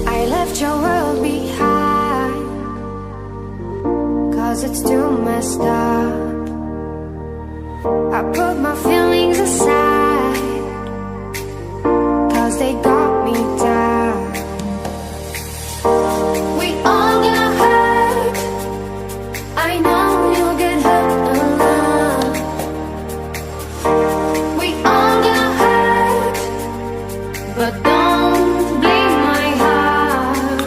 I left your world behind, 'cause it's too messed up. I put my feelings aside, 'cause they got me down. We all got hurt, I know you'll get hurt alone. We all got hurt, but don't blame my heart.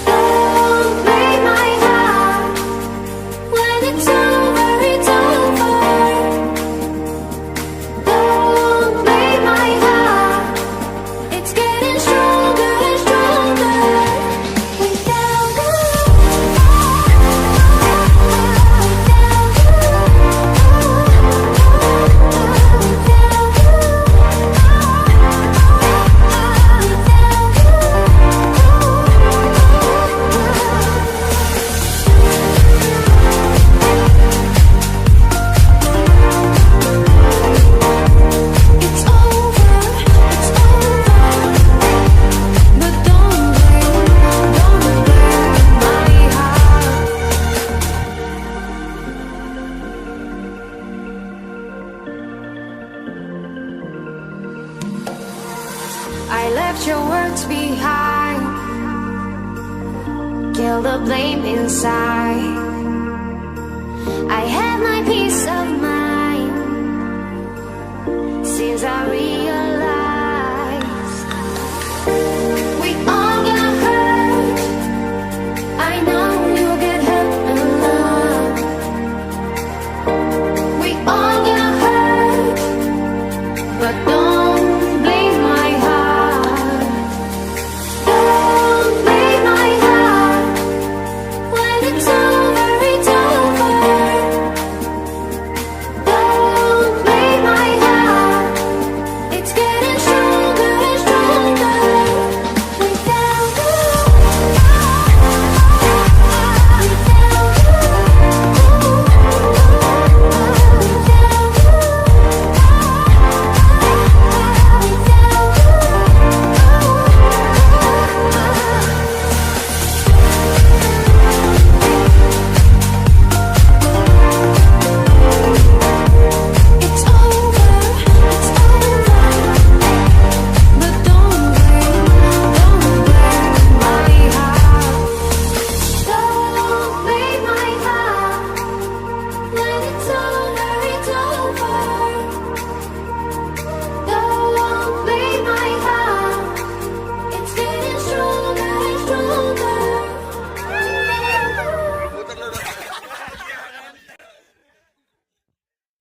Don't blame my heart. When it's over, it's over. Don't blame my heart. It's getting stronger and stronger. Without it's over, it's over. But don't blame my heart. I left your words behind, kill the blame inside. I had my peace of mind since I realized we all got hurt. I know you'll get hurt alone. We all got hurt, but don't blame my heart. Don't blame my heart. When it's over, it's over. Don't blame my heart. It's getting stronger and stronger. Without it's over, it's over. But don't blame my heart. Don't blame my heart. When it's over.